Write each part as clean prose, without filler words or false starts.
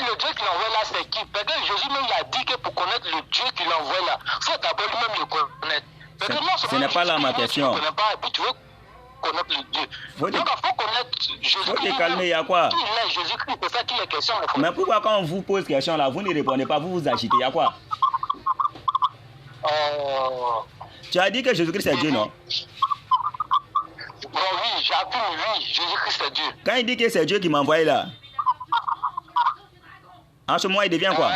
le Dieu qui l'envoie là, c'est qui? Parce que Jésus même a dit que pour connaître le Dieu qui l'envoie là, il faut d'abord lui-même le connaître. Ce n'est pas là ma question. Tu ne connais pas, et puis tu veux connaître le Dieu. Donc il faut connaître Jésus. Faut te calmer, il y a quoi? Qui il est Jésus-Christ, c'est ça qui est la question. Mais pourquoi quand on vous pose question là, vous ne répondez pas, vous vous agitez, il y a quoi? Tu as dit que Jésus-Christ est Dieu, non? Bon, oui, j'affirme, oui, Jésus-Christ est Dieu. Quand il dit que c'est Dieu qui m'a envoyé là, en ce moment il devient quoi?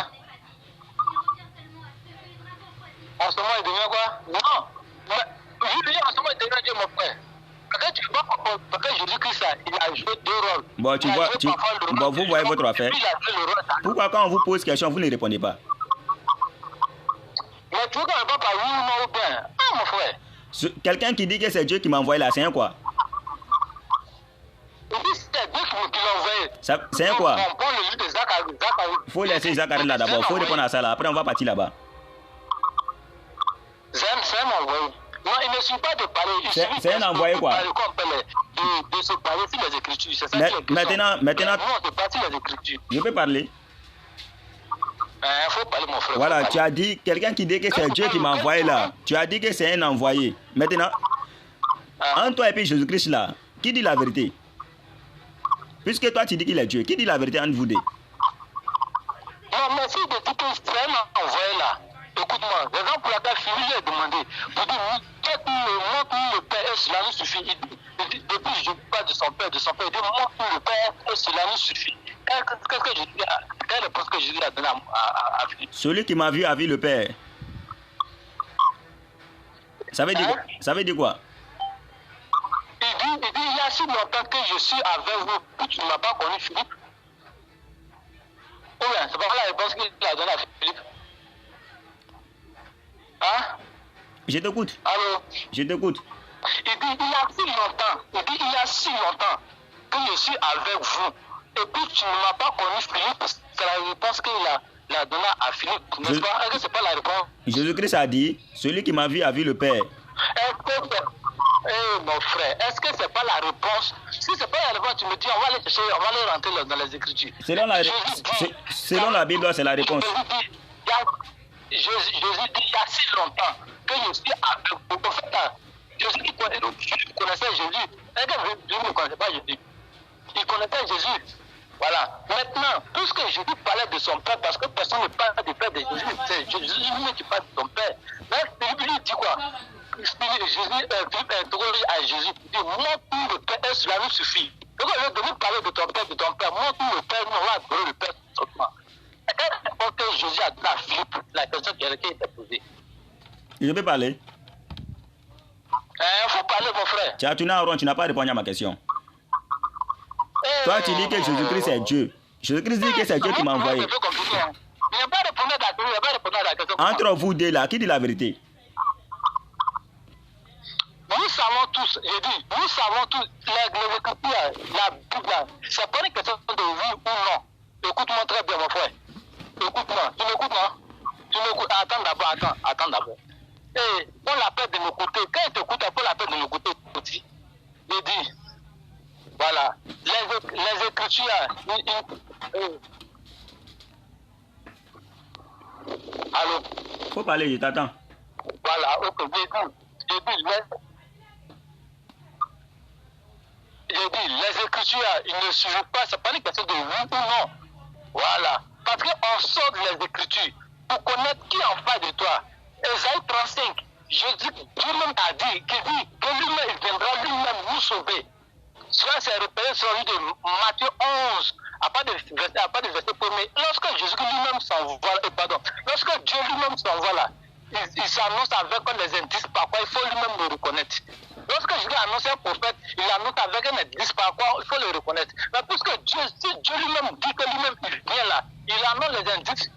En ce moment il devient quoi? Non, mais lui, en ce moment il devient Dieu, mon frère. Parce que tu vois, parce que Jésus-Christ, il a joué deux rôles. Bon, tu vois, bon, vous voyez votre affaire. Pourquoi quand on vous pose question, vous ne répondez pas? Mais tu veux qu'on ne répond pas oui ou non ou bien? Ah, mon frère. Quelqu'un qui dit que c'est Dieu qui m'a envoyé là, c'est un quoi? Il dit c'est Dieu qui l'a envoyé. C'est un quoi? On prend le livre de Zacharie. Il faut laisser Zacharie là d'abord, il faut répondre à ça là, après on va partir là-bas. C'est un envoyé. Non, il ne suffit pas de parler. C'est un envoyé quoi? De se parler sur les Écritures. C'est ça qui est maintenant, non, de partir les Écritures. Je peux parler? Il faut parler, mon frère. Voilà, tu as dit, quelqu'un qui dit que c'est Dieu qui m'a envoyé là, tu as dit que c'est un envoyé. Maintenant, entre toi et puis Jésus-Christ là, qui dit la vérité? Puisque toi tu dis qu'il est Dieu, qui dit la vérité entre vous deux? Non, mais si de dit que c'est un envoyé là, écoute-moi, raison pour laquelle Philippe lui a demandé, pour dire, montre-nous le Père et cela nous suffit. Il dit, depuis je parle de son Père, il dit, montre-nous le Père et cela nous suffit. Qu'est-ce que Jésus a, quelle réponse que Jésus a donnée à Philippe? Celui qui m'a vu a vu le Père. Ça veut dire, ça veut dire quoi? Il dit, il y a si longtemps que je suis avec vous, que tu ne m'as pas connu, Philippe. Ou bien, c'est pas la réponse qu'il a donnée à Philippe. Hein? Je t'écoute. Allô? Je t'écoute. Il dit, il y a si longtemps que je suis avec vous. Et puis tu ne m'as pas connu, Philippe. C'est la réponse qu'il a donnée à Philippe. N'est-ce pas? Est-ce que c'est pas la réponse? Jésus-Christ a dit, celui qui m'a vu a vu le Père. Est-ce que c'est... Eh mon frère, est-ce que c'est pas la réponse? Si c'est pas la réponse, tu me dis, on va aller chercher, on va aller rentrer dans les Écritures. Selon la Bible, c'est la réponse. Jésus dit, il y a si longtemps que je suis avec vous. En fait, Jésus connaissait Jésus. Est-ce que Jésus ne connaissait pas Jésus? Il connaissait Jésus. Voilà. Maintenant, puisque Jésus parlait de son Père, parce que personne ne parle du Père de Jésus, c'est Jésus lui qui parle de son Père. Mais Philippe lui dit quoi? Philippe interroge à Jésus, il dit, montre-nous le Père et cela nous suffit. Donc, au lieu de nous parler de ton Père, montre-nous le Père, nous on va adorer le Père seulement. Et quand Jésus a dit à Philippe la question qui était posée. Je peux parler? Il faut parler, mon frère. Tu as tourné en rond, tu n'as pas répondu à ma question. Toi, tu dis que Jésus-Christ est Dieu. Jésus-Christ dit que c'est Dieu qui m'a envoyé. Il n'a pas répondu à la question. Entre vous deux là, qui dit la vérité? Nous savons tous, j'ai dit, nous savons tous, la Bible, c'est pas une question de oui ou non. Écoute-moi très bien, mon frère. Écoute-moi. Tu m'écoutes, non? Tu m'écoutes. Attends d'abord. Et on l'appelle de m'écouter. Quand il t'écoute, on l'appelle de m'écouter aussi. Il dit, voilà, les Écritures, allô? Faut parler, je t'attends. Voilà, ok, j'ai dit, les Écritures, ils ne suivent pas, c'est pas une question de oui ou non. Voilà. Parce qu'on sort des Écritures pour connaître qui est en face de toi. Ésaïe 35, Jésus lui-même a dit, que lui-même il viendra lui-même nous sauver. Cela s'est repéré sur lui de Matthieu 11, à part de verset 1er. Lorsque Jésus lui-même s'envoie, lorsque Dieu lui-même s'envoie là, il s'annonce avec les indices par quoi il faut lui-même le reconnaître. Lorsque Jésus annonce un prophète, il annonce avec un indice par quoi il faut le reconnaître. Mais puisque Dieu lui-même dit que lui-même il vient là, il annonce les indices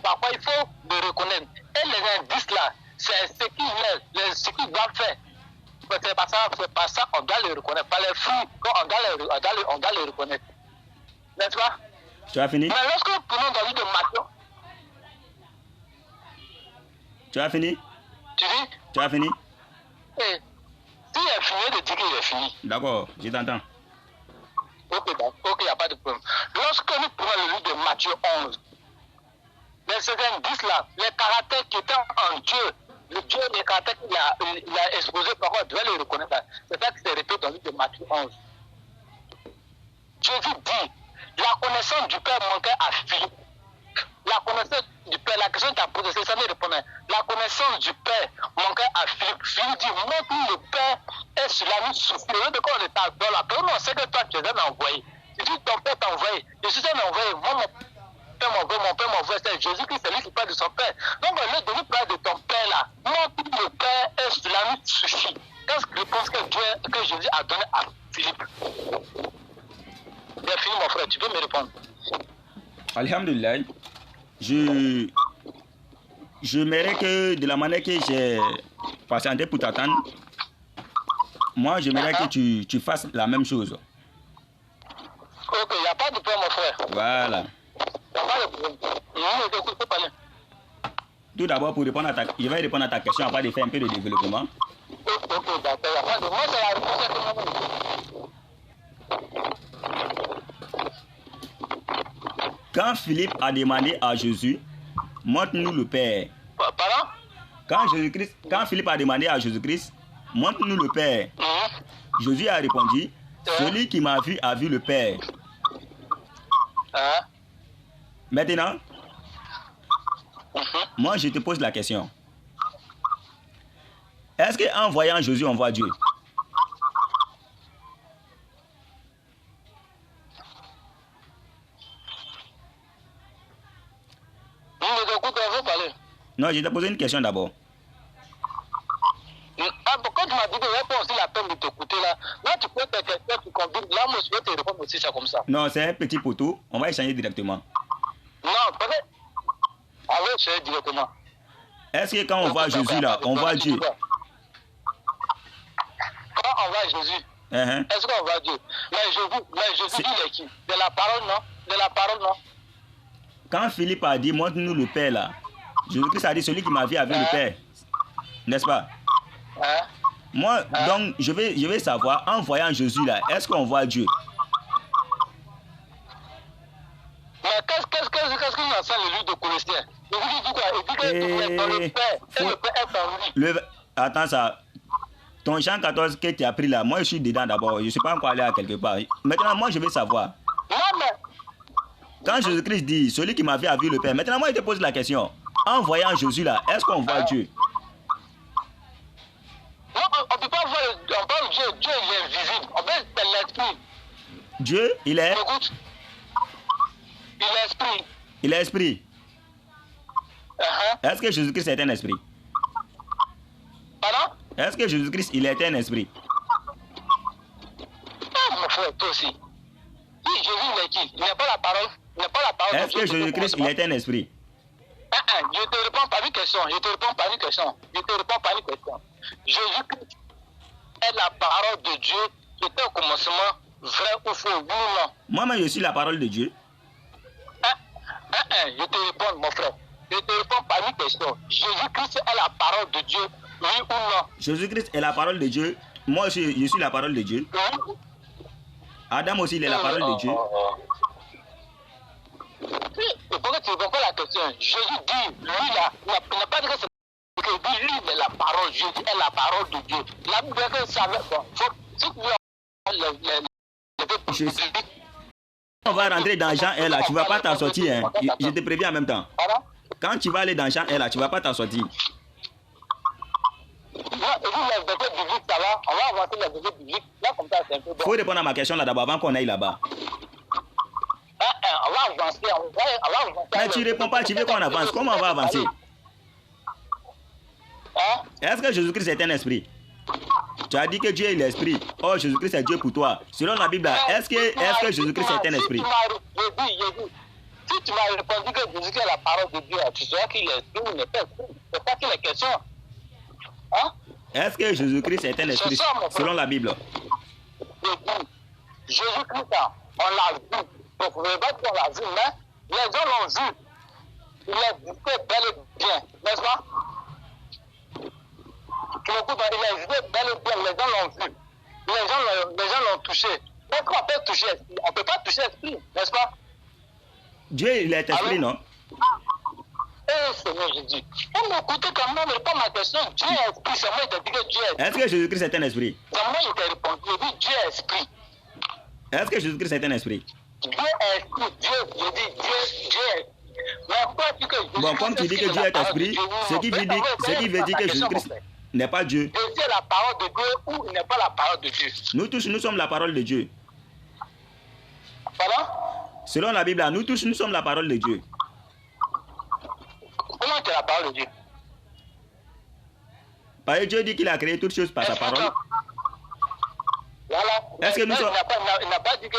par quoi il faut le reconnaître. Et les indices là, c'est ce qu'il doit faire. C'est pas ça, on doit le reconnaître. Par les fruits, on doit le reconnaître. N'est-ce pas? Tu as fini? Mais lorsque nous prenons dans l'île de Matthieu. Tu as fini? Tu dis? Tu as fini? Eh, s'il est fini, de dire qu'il est fini. D'accord, je t'entends. Ok, il n'y a pas de problème. Lorsque nous prenons le livre de Matthieu 11. Les 70 là, les caractères qui étaient en Dieu, le Dieu des caractères qu'il a exposé par contre, devait le reconnaître. C'est ça qui se répète dans le livre de Matthieu 11. Jésus dit, la connaissance du Père manquait à Philippe. La connaissance du Père, la question t'a posée, c'est ça me répondait. La connaissance du Père manquait à Philippe. Philippe dit, montre le Père et cela nous suffit. Au lieu de quoi on est dans la paix, on sait que toi tu es un envoyé. Tu dis, ton Père t'a envoyé. Je suis un envoyé. Moi, mon Père m'envoie, c'est Jésus-Christ, c'est lui qui parle de son Père. Donc, au lieu de nous parler de ton Père là, montre le Père et cela nous suffit. Qu'est-ce que réponse que Jésus a donné à Philippe? Bien fini, mon frère, tu peux me répondre. Alhamdulillah. J'aimerais que de la manière que j'ai patienté pour t'attendre, moi j'aimerais que tu fasses la même chose. Ok, il n'y a pas de problème, mon frère. Voilà. Il n'y a pas de problème. Non, je parler. Tout d'abord, pour répondre à je vais répondre à ta question afin de faire un peu de développement. Ok, d'accord, il n'y a pas de problème. Moi, c'est la réponse que moi. Quand Philippe a demandé à Jésus, montre-nous le Père. Pardon? Quand Philippe a demandé à Jésus-Christ, montre-nous le Père. Jésus a répondu, celui qui m'a vu a vu le Père. Maintenant, moi je te pose la question. Est-ce qu'en voyant Jésus, on voit Dieu? Non, je t'ai posé une question d'abord. Quand tu m'as dit de répondre aussi la peine de t'écouter là, là tu peux te questions, tu combines, là moi je vais te répondre aussi ça comme ça. Non, c'est un petit poteau, on va échanger directement. Non, peut-être. On va échanger directement. Est-ce que quand on voit Jésus là, on voit Dieu? Quand on voit Jésus, est-ce qu'on voit Dieu? Mais Jésus dit il est qui? De la parole, non? De la parole, non? Quand Philippe a dit, montre-nous le Père là, Jésus-Christ a dit, celui qui m'a vu a vu le Père. N'est-ce pas? Moi, donc, je vais savoir, en voyant Jésus là, est-ce qu'on voit Dieu? Mais qu'est-ce qu'il enseigne le livre de Colossiens? Il dit quoi? Il dit que tu es dans le Père, et le Père est en lui. Attends ça. Ton Jean 14 que tu as pris là, moi je suis dedans d'abord, je ne suis pas encore allé à quelque part. Maintenant, moi je vais savoir. Non, mais... Quand Jésus-Christ dit, celui qui m'a vu a vu le Père, maintenant moi je te pose la question. En voyant Jésus là, est-ce qu'on voit Dieu? Non, on ne peut pas voir Dieu. Dieu il est invisible. On peut c'est l'esprit. Dieu, il est? Écoute. Il est esprit. Il est esprit. Est-ce que Jésus-Christ est un esprit? Pardon? Est-ce que Jésus-Christ il est un esprit? Ah, mon frère, toi aussi. Oui, Jésus il est qui? Il n'est pas la parole. Il n'est pas la parole. Est-ce que Jésus-Christ il est un esprit? Je te réponds par une question. Jésus-Christ est la parole de Dieu qui était au commencement, vrai ou faux, oui ou non? Moi-même, je suis la parole de Dieu. Je te réponds, mon frère. Je te réponds par une question. Jésus-Christ est la parole de Dieu, oui ou non? Jésus-Christ est la parole de Dieu. Moi aussi, je suis la parole de Dieu. Oui. Adam aussi, il est la parole de Dieu. Pourquoi tu ne réponds pas à la question? Jésus dit, lui là, il n'a pas dit que c'est que lui, il est la parole. Jésus est la parole de Dieu. La Bible dit que ça va. Si tu veux on va rentrer dans Jean 1 là, tu ne vas pas t'en sortir. Hein. Je te préviens en même temps. Quand tu vas aller dans Jean 1 là, tu ne vas pas t'en sortir. Il faut répondre à ma question là d'abord avant qu'on aille là-bas. On va avancer. Mais tu ne réponds pas, tu veux qu'on avance. Comment on va avancer? Est-ce que Jésus-Christ est un esprit? Tu as dit que Dieu est l'esprit. Oh, Jésus-Christ est Dieu pour toi. Selon la Bible, est-ce que Jésus-Christ est un esprit? Si tu m'as répondu que Jésus-Christ est la parole de Dieu, tu sauras qu'il est esprit ou n'est pas esprit. C'est ça qu'il est question. Est-ce que Jésus-Christ est un esprit selon la Bible? Jésus-Christ, on l'a vu. Donc, vous ne pouvez pas dire on l'a vu, mais les gens l'ont vu. Il existait bel et bien, n'est-ce pas? Tu m'écoutes, il existait bel et bien, les gens l'ont vu. Les gens l'ont touché. Mais comment on peut toucher l'esprit? On ne peut pas toucher l'esprit, n'est-ce pas? Dieu, il est esprit, non? Eh, Seigneur Jésus. Vous m'écoutez quand même, répondre à ma question. Dieu est esprit, c'est moi qui ai dit que Dieu est esprit. Est-ce que Jésus-Christ est un esprit? C'est moi qui ai répondu, je dis Dieu est esprit. Est-ce que Jésus-Christ est un esprit? Dieu est esprit, Dieu, je dis Dieu est esprit. Mais pourquoi tu dis que Jésus Bon, comme tu dis que Dieu est esprit, ce qui veut dire que Jésus-Christ n'est pas Dieu. Jésus est la parole de Dieu ou il n'est pas la parole de Dieu. Nous tous, nous sommes la parole de Dieu. Pardon? Selon la Bible, nous tous, nous sommes la parole de Dieu. Comment tu es la parole de Dieu? Parce que Dieu dit qu'il a créé toutes choses par sa parole. Voilà. Est-ce que nous sommes... Il n'a pas dit que...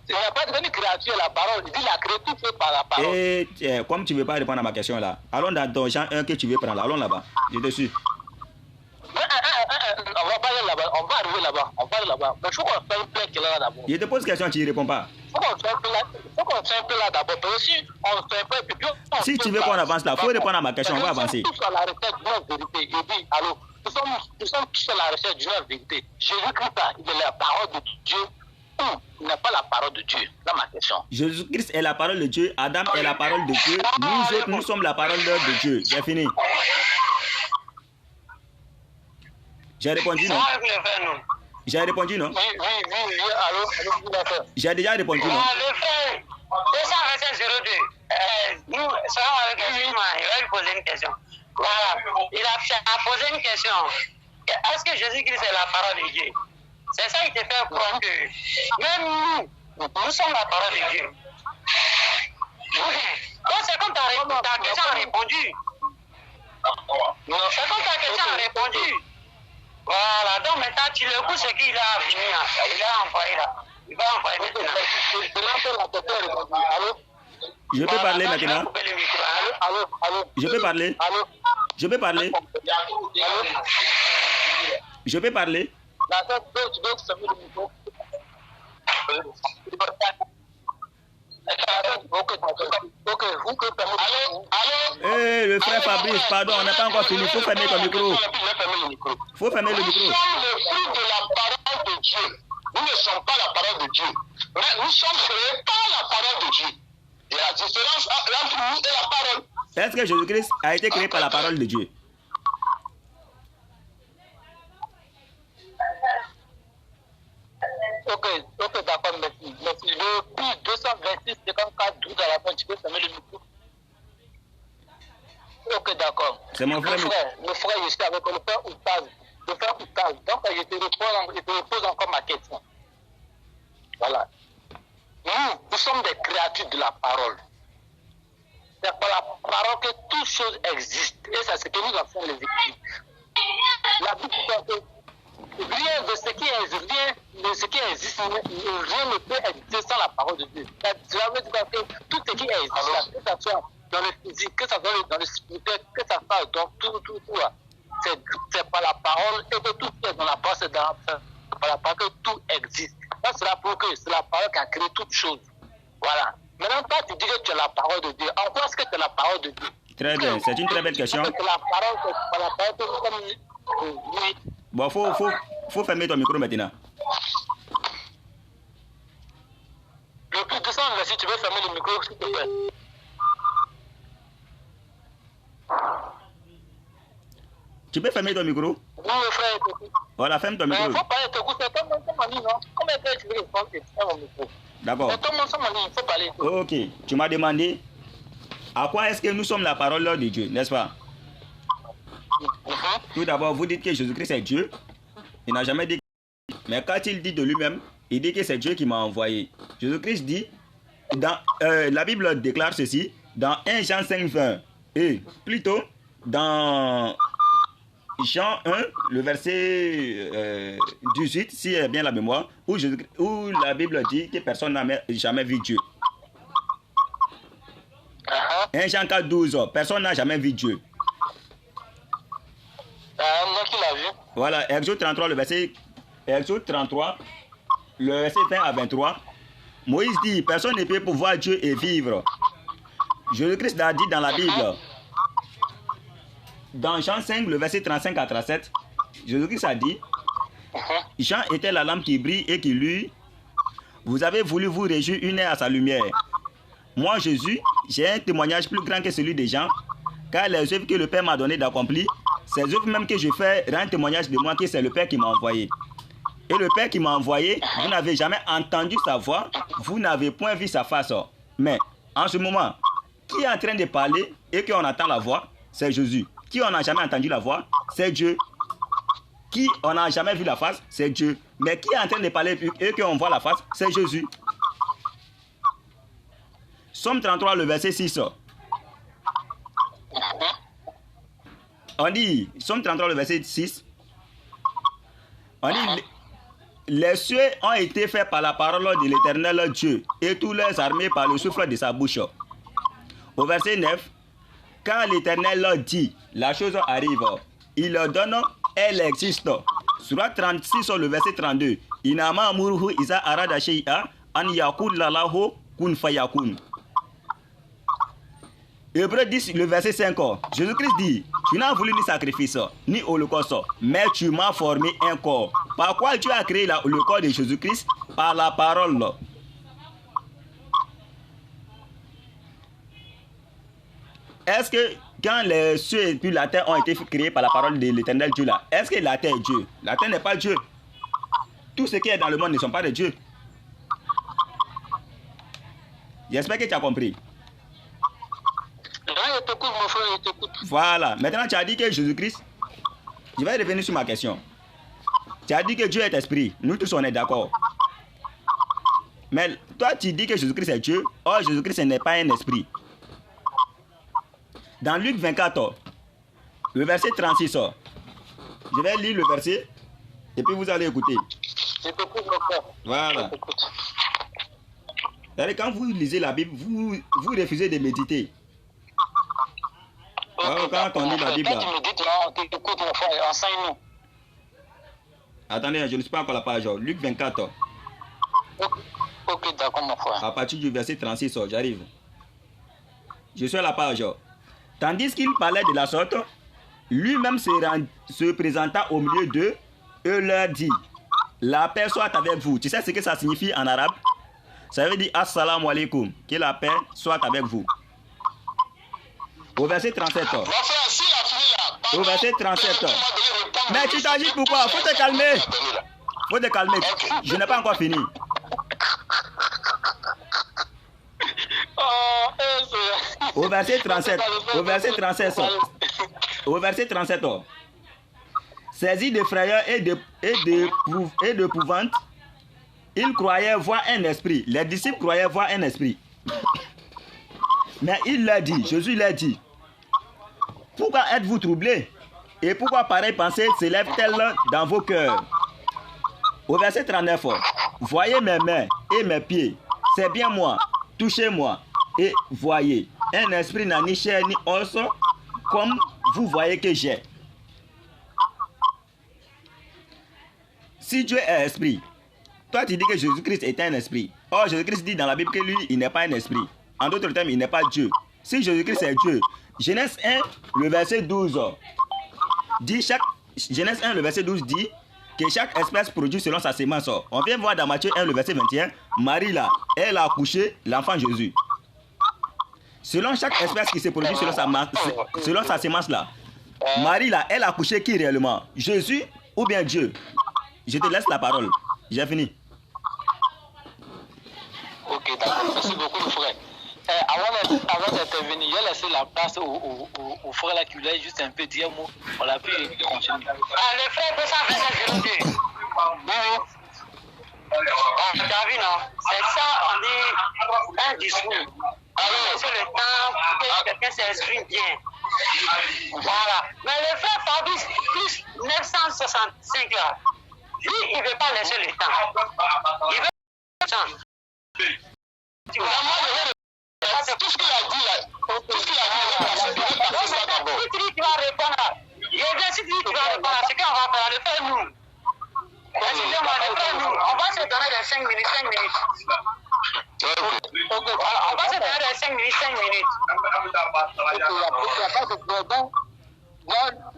Il n'a pas dit que créature la parole. Il dit qu'il a créé toutes choses par la parole. Et comme tu ne veux pas répondre à ma question là, allons dans Jean 1 que tu veux prendre. Allons là-bas. Je te suis. On va pas aller là-bas. On va arriver là-bas. On va aller là-bas. Mais il faut qu'on fasse un plein là d'abord. Je te pose question, tu ne réponds pas. Il faut qu'on fasse un peu là d'abord. Parce que si on fait un peu... Si tu veux qu'on avance là, il faut répondre à ma question. On va avancer. Nous sommes tous à la recherche d'une vérité. Il dit, allô, nous sommes tous à la recherche d'une vérité. Jésus-Christ, il est la parole de Dieu. Il n'est pas la parole de Dieu. Là, ma question. Jésus-Christ est la parole de Dieu. Adam est la parole de Dieu. Nous autres, nous sommes la parole de Dieu. J'ai fini. J'ai répondu non. J'ai répondu non. Oui, allô. J'ai déjà répondu non. Le frère, 227-02. Nous, salam avec lui, il va lui poser une question. Voilà. Il a posé une question. Est-ce que Jésus-Christ est la parole de Dieu? C'est ça qui te fait croire que même nous sommes la parole de Dieu. Donc c'est comme ta question a répondu. C'est comme ta question a répondu. Voilà, donc maintenant tu le coup, c'est qu'il a venu, il a envoyé là. Il va envoyer maintenant. Allô? Je peux parler maintenant? Allô? Je peux parler? Allô? Je peux parler? Je peux parler? Tu dois fermer le micro. Ok, vous pouvez fermer le micro. Allô? Eh, le frère Fabrice, pardon, on n'a pas encore fini. Il faut fermer ton micro. Il faut fermer le micro. Nous sommes le fruit de la parole de Dieu. Nous ne sommes pas la parole de Dieu. Mais nous sommes créés par la parole de Dieu. Il y a la différence entre nous et la parole. Est-ce que Jésus-Christ a été créé par la parole de Dieu? Ok, d'accord, merci. Le plus 226, 54, 12 à la fin, tu peux fermer le micro. Ok, d'accord. C'est mon frère. Le frère, je suis avec le frère Oustaz. Le frère Oustaz. Donc, je te repose encore ma question. Voilà. Nous sommes des créatures de la parole. C'est par la parole que toutes choses existent. Et c'est ce que nous avons les écrits. La Bible dit que rien de ce qui existe, rien ne peut exister sans la parole de Dieu. Cela veut dire que tout ce qui existe, que ce soit dans le physique, que ce soit dans le spirituel, que ce soit dans tout, c'est par la parole et que tout est dans la parole, c'est par la parole que tout existe. Ça sera pour que c'est la parole qui a créé toutes choses. Voilà. Maintenant, toi, tu dis que tu es la parole de Dieu. En quoi est-ce que tu es la parole de Dieu? Très bien, c'est une très belle question. C'est la parole que oui. Bon, faut fermer ton micro maintenant. Le plus de ça, si tu veux fermer le micro, s'il te plaît. Tu peux fermer ton micro? Oui, le frère. Voilà, ferme ton micro. Il faut parler de tes goûts, c'est tout le monde en ligne, non? Comment est-ce que tu veux répondre à mon micro? D'accord. C'est tout le monde en ligne, il faut parler. Ok, tu m'as demandé à quoi est-ce que nous sommes la parole de Dieu, n'est-ce pas? Tout d'abord, vous dites que Jésus-Christ est Dieu. Il n'a jamais dit. Mais quand il dit de lui-même, il dit que c'est Dieu qui m'a envoyé. Jésus-Christ dit, la Bible déclare ceci, dans 1 Jean 5, 20, et plutôt dans Jean 1, le verset 18, si est bien la mémoire, où la Bible dit que personne n'a jamais vu Dieu. 1 Jean 4, 12, personne n'a jamais vu Dieu. Moi qui l'a vu. Voilà, Exode 33, le verset 20 à 23. Moïse dit, personne ne peut voir Dieu et vivre. Jésus-Christ l'a dit dans la Bible. Dans Jean 5, le verset 35 à 37, Jésus-Christ a dit, Jean était la lampe qui brille et qui luit. Vous avez voulu vous réjouir une heure à sa lumière. Moi, Jésus, j'ai un témoignage plus grand que celui des gens, car les œuvres que le Père m'a donné d'accomplir, ces œuvres même que je fais rendent témoignage de moi que c'est le Père qui m'a envoyé. Et le Père qui m'a envoyé, vous n'avez jamais entendu sa voix, vous n'avez point vu sa face. Mais en ce moment, qui est en train de parler et qu'on entend la voix, c'est Jésus. Qui on n'a jamais entendu la voix, c'est Dieu. Qui on n'a jamais vu la face, c'est Dieu. Mais qui est en train de parler et qu'on voit la face, c'est Jésus. Somme 33, le verset 6. On dit, Somme 33, le verset 6. On dit, les cieux ont été faits par la parole de l'Éternel Dieu et tous leurs armées par le souffle de sa bouche. Au verset 9, quand l'Éternel dit, la chose arrive. Il leur donne, elle existe. Surah 36, le verset 32. Inama amuruhu isa arada shay'a an yakul lalahu kun fayakun. Hébreux 10, le verset 5. Jésus-Christ dit, tu n'as voulu ni sacrifice, ni holocauste, mais tu m'as formé un corps. Par quoi tu as créé le corps de Jésus-Christ? Par la parole. Est-ce que quand les cieux et puis la terre ont été créés par la parole de l'Éternel Dieu là, est-ce que la terre est Dieu? La terre n'est pas Dieu. Tout ce qui est dans le monde ne sont pas de Dieu. J'espère que tu as compris. Je t'écoute, mon frère, je t'écoute. Voilà. Maintenant, tu as dit que Jésus-Christ... Je vais revenir sur ma question. Tu as dit que Dieu est esprit. Nous tous, on est d'accord. Mais toi, tu dis que Jésus-Christ est Dieu. Or, Jésus-Christ n'est pas un esprit. Dans Luc 24, le verset 36, je vais lire le verset et puis vous allez écouter. Je t'écoute, mon frère. Voilà. Quand vous lisez la Bible, vous refusez de méditer. Okay, quand on lit la Bible. Quand tu médites, non, tu écoutes, mon frère, enseigne-nous. Attendez, je ne suis pas encore à la page. Luc 24. Ok, d'accord, mon frère. À partir du verset 36, j'arrive. Je suis à la page. Tandis qu'il parlait de la sorte, lui-même se présenta au milieu d'eux et leur dit, la paix soit avec vous. Tu sais ce que ça signifie en arabe? Ça veut dire assalamu alaikum, que la paix soit avec vous. Au verset 37. Au verset 37. Mais tu t'agites pourquoi? Faut te calmer. Faut te calmer. Je n'ai pas encore fini. Au verset 37. Au verset 37. Au verset 37. Saisi de frayeur et d'épouvante, ils croyaient voir un esprit. Les disciples croyaient voir un esprit. Mais il leur dit, Jésus leur dit, pourquoi êtes-vous troublés? Et pourquoi pareille pensée s'élève-t-elle dans vos cœurs? Au verset 39, voyez mes mains et mes pieds, c'est bien moi, touchez-moi et voyez. Un esprit n'a ni chair ni os, comme vous voyez que j'ai. Si Dieu est esprit, toi tu dis que Jésus-Christ est un esprit. Or Jésus-Christ dit dans la Bible que lui, il n'est pas un esprit. En d'autres termes, il n'est pas Dieu. Si Jésus-Christ est Dieu, Genèse 1, le verset 12 dit Genèse 1, le verset 12 dit que chaque espèce produit selon sa sémence. On vient voir dans Matthieu 1, le verset 21, Marie là, elle a accouché l'enfant Jésus. Selon chaque espèce qui se produit selon sa sémence là, Marie là, elle a accouché qui réellement? Jésus ou bien Dieu? Je te laisse la parole. J'ai fini. Ok, d'accord. Merci beaucoup, mon frère. Avant d'intervenir, je vais laisser la place au frère là qui voulait juste un peu dire un mot. On l'a pu continuer. Le frère 227 02. Tu as vu, non? C'est ça, on dit un discours. Alors, sur le temps, pour que quelqu'un s'exprime bien. Voilà. Mais le frère Fabrice, plus 965 là, lui, il ne veut pas laisser le temps. Il veut le temps. Tout ce qu'il a dit là, tout ce qu'il a dit, tu vas répondre là. Je viens si tu vas répondre là, c'est qu'on va faire, le faire nous. On va se donner les 5 minutes, 5 minutes. On va se donner les 5 minutes, 5 minutes. il n'y a pas de problème.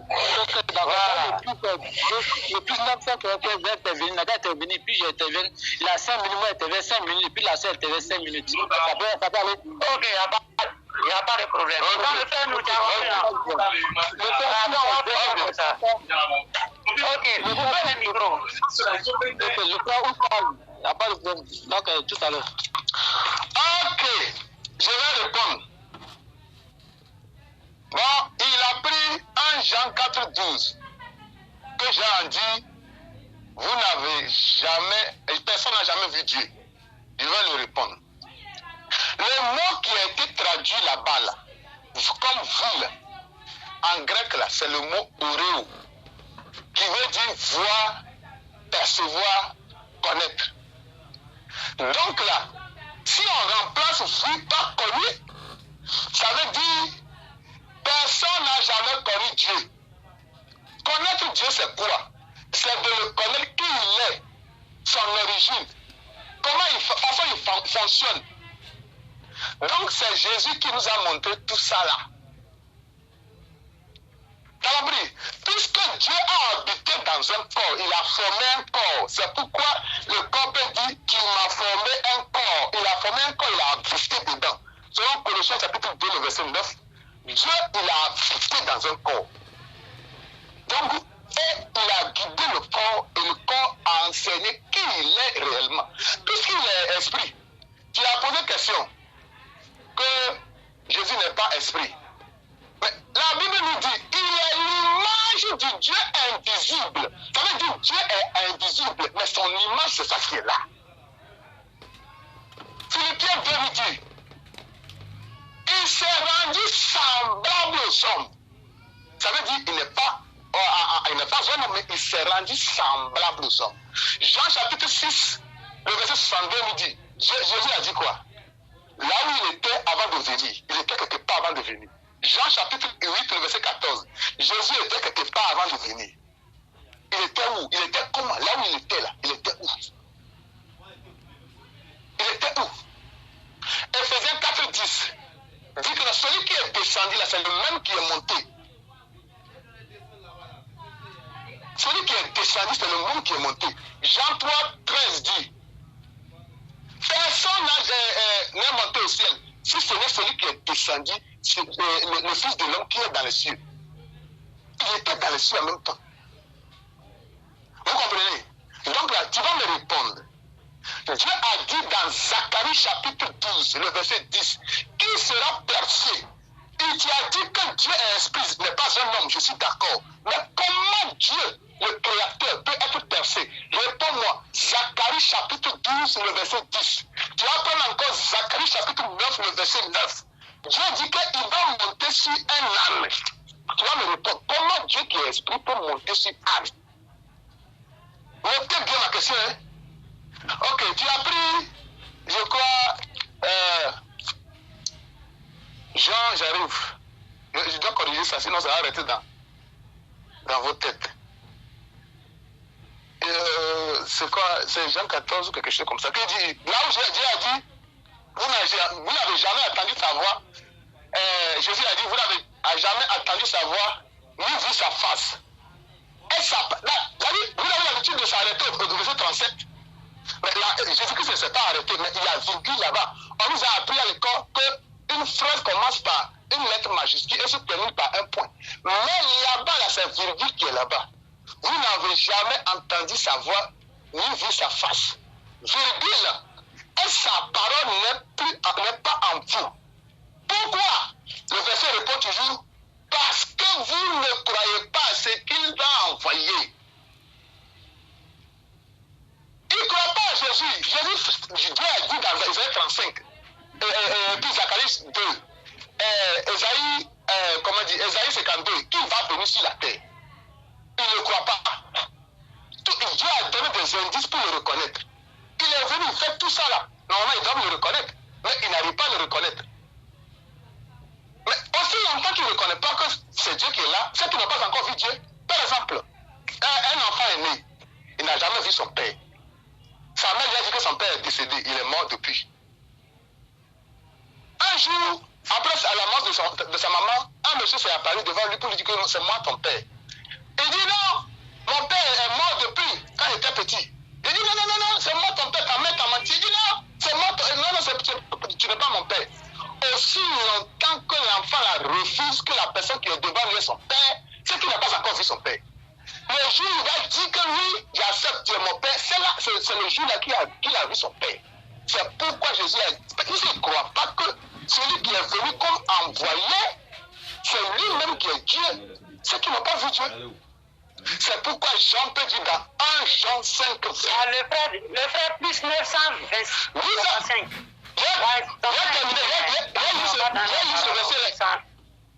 Voilà. Le plus 943 va intervenir, Nadia intervenir, puis j'interviens. Il a 5 minutes, moi j'interviens 5 minutes, puis la soeur intervient 5 minutes. Ça peut aller. Ok, il n'y a pas de problème. On va le faire, nous ok, vous coupez le micro. Je crois où parle. Il n'y a pas de problème. Donc, tout à l'heure. Ok, je vais répondre. Bon, il a pris 1 Jean 4,12 que Jean dit, vous n'avez jamais, personne n'a jamais vu Dieu. Je vais lui répondre. Le mot qui a été traduit là-bas, là, comme vous, là, en grec, là, c'est le mot oreo, qui veut dire voir, percevoir, connaître. Donc là, si on remplace vu par connu, ça veut dire personne n'a jamais connu Dieu. Connaître Dieu, c'est quoi? C'est de le connaître qui il est, son origine, comment il fonctionne. Donc c'est Jésus qui nous a montré tout ça là. T'as compris? Puisque Dieu a habité dans un corps, il a formé un corps. C'est pourquoi le corps peut dire qu'il m'a formé un corps. Il a formé un corps, il a habité dedans. Selon Colossiens chapitre 2, le verset 9, Dieu, il a habité dans un corps. Donc, il a guidé le corps et le corps a enseigné qui il est réellement. Puisqu'il est esprit, tu as posé question que Jésus n'est pas esprit. Mais la Bible nous dit il est l'image du Dieu invisible. Ça veut dire Dieu est invisible, mais son image, c'est ça qui est là. Philippiens 2 nous dit il s'est rendu semblable aux hommes. Ça veut dire il n'est pas un homme, mais il s'est rendu semblable aux hommes. Jean chapitre 6, le verset 62 nous dit, Jésus a dit quoi? Là où il était avant de venir, il était quelque part avant de venir. Jean chapitre 8, le verset 14, Jésus était quelque part avant de venir. Il était où? Il était comment? Là où il était là, il était où? Il était où? Ephésiens 4, 10 dit que celui qui est descendu là, c'est le même qui est monté. Celui qui est descendu, c'est le même qui est monté. Jean 3, 13 dit personne n'est monté au ciel. Si ce n'est celui qui est descendu, c'est le Fils de l'homme qui est dans les cieux. Il était dans les cieux en même temps. Vous comprenez? Donc là, tu vas me répondre. Dieu a dit dans Zacharie chapitre 12, le verset 10, qui sera percé. Il t'y a dit que Dieu est esprit, n'est pas un homme, je suis d'accord. Mais comment Dieu, le créateur, peut être percé? Réponds-moi, Zacharie chapitre 12, le verset 10. Tu vas prendre encore Zacharie chapitre 9, le verset 9. Dieu dit qu'il va monter sur un âne. Tu vas me répondre, comment Dieu qui est esprit peut monter sur un âne? Notez bien ma question, hein? Ok, tu as pris, je crois, Jean, j'arrive. Je dois corriger ça, sinon ça va arrêter dans vos têtes. C'est quoi? C'est Jean 14 ou quelque chose comme ça. Qui dit, là où Dieu a dit, vous n'avez jamais entendu sa voix. Jésus a dit, vous n'avez jamais entendu sa voix, ni vu sa face. Et ça, vous avez l'habitude de s'arrêter au verset 37. Mais Jésus-Christ ne s'est pas arrêté, mais il y a virgule là-bas. On nous a appris à l'école qu'une phrase commence par une lettre majuscule et se termine par un point. Mais là-bas, c'est virgule qui est là-bas. Vous n'avez jamais entendu sa voix, ni vu sa face. Virgule, et sa parole n'est pas en vous. Pourquoi? Le verset répond toujours, parce que vous ne croyez pas à ce qu'il a envoyé. Il ne croit pas à Jésus. Jésus, Dieu a dit dans Isaïe 35, puis Zacharie 2, Isaïe 52, qu'il va venir sur la terre. Il ne croit pas. Dieu a donné des indices pour le reconnaître. Il est venu, il fait tout ça là. Normalement, il doit le reconnaître, mais il n'arrive pas à le reconnaître. Mais aussi longtemps qu'il ne reconnaît pas que c'est Dieu qui est là, ceux qui n'ont pas encore vu Dieu. Par exemple, un enfant est né, il n'a jamais vu son père. Sa mère lui a dit que son père est décédé, il est mort depuis. Un jour, après à la mort de sa maman, un monsieur s'est apparu devant lui pour lui dire que c'est moi ton père. Mon père est mort depuis quand il était petit. Il dit non, c'est moi ton père, ta mère t'a menti. Il dit non, c'est moi non, tu n'es pas mon père. Aussi longtemps que l'enfant refuse que la personne qui est devant lui est son père, c'est qu'il n'a pas encore vu son père. Le jour où il va dire que oui, j'accepte, tu es mon père, c'est le jour-là qu'il a vu son père. C'est pourquoi Jésus ne croit pas que celui qui est venu comme envoyé, c'est lui-même qui est Dieu. Ceux qui n'ont pas vu Dieu. C'est pourquoi Jean peut dire dans 1 Jean 5, le frère plus 925. Oui, ça.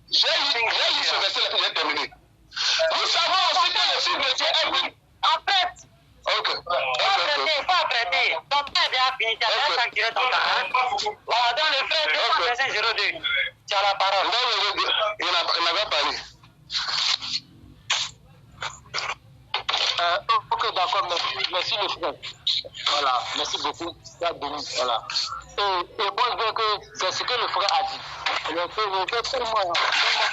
J'ai lu ce verset là, j'ai terminé. Nous savons aussi que le Fils de Dieu est venu. En fait, Ok. il faut apprêter. Ton temps est déjà fini, tu as déjà sanctifié ton temps. Voilà, donc le frère 225-02, tu as la parole. Il n'a pas parlé. Ok, d'accord, merci le frère. Voilà, merci beaucoup. Voilà. Et moi, je veux que c'est ce que le frère a dit. Le frère est tellement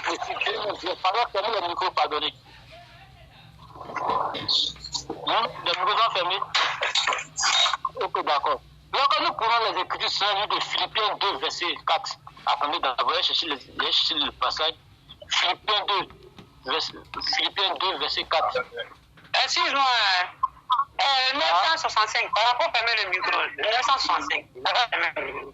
précis. Pardon, fermez le micro, pardonnez. Les micros sont fermés. Ok, d'accord. Donc, nous prenons les Écritures sur de Philippiens 2, verset 4. Attendez d'abord, chercher le passage. Philippiens 2, verset 4. Excuse-moi, 965, on va pas fermer le micro. 965, il n'a pas fermé le micro.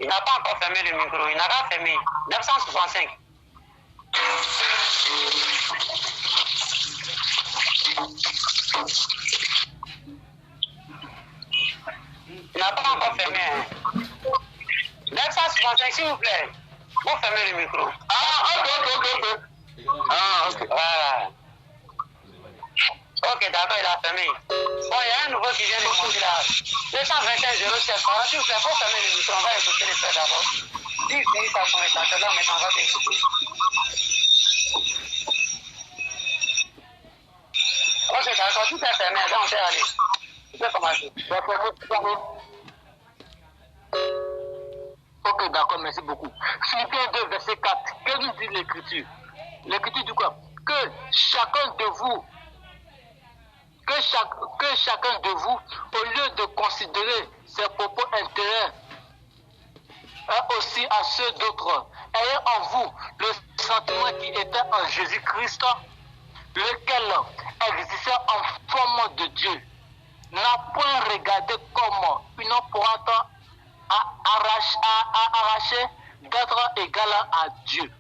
Il n'a pas encore fermé le micro, il n'a pas fermé. 965. Il n'a pas encore fermé. 965, s'il vous plaît. Vous fermez le micro. Ok. Voilà. Ok, d'accord, il a fermé. Bon, il y a un nouveau qui vient de monter là. 225-07. S'il vous plaît, faut fermer le micro. On va écouter les frères d'abord. Si il finit sa conversation, là, maintenant, on va t'écouter. Ok, d'accord, tout est fermé. Donc, on peut aller. Tu peux commencer. Ok, d'accord, merci beaucoup. Philippiens 2, verset 4. Que nous dit l'Écriture? L'Écriture dit quoi? Que chacun de vous, au lieu de considérer ses propos intérêts, aussi à ceux d'autres, ayez en vous le sentiment qui était en Jésus-Christ, lequel existait en forme de Dieu, n'a point regardé comme une pointe à arracher d'être égal à Dieu.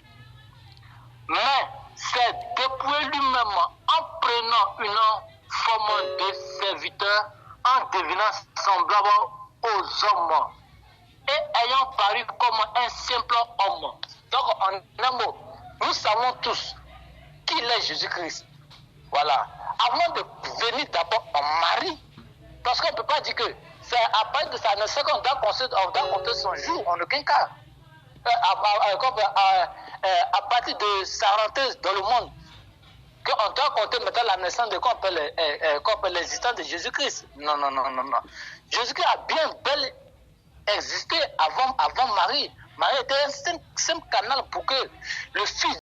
Mais c'est dépouiller lui-même en prenant une forme de serviteur, en devenant semblable aux hommes et ayant paru comme un simple homme. Donc en un mot, nous savons tous qu'il est Jésus-Christ. Voilà. Avant de venir d'abord en Marie, parce qu'on ne peut pas dire que c'est à partir de sa naissance qu'on doit compter son jour, en aucun cas. À partir de sa rentrée dans le monde, qu'on doit compter maintenant la naissance de qu'on appelle l'existence de Jésus-Christ. Non. Jésus-Christ a bien bel existé avant Marie. Marie était un simple canal pour que le Fils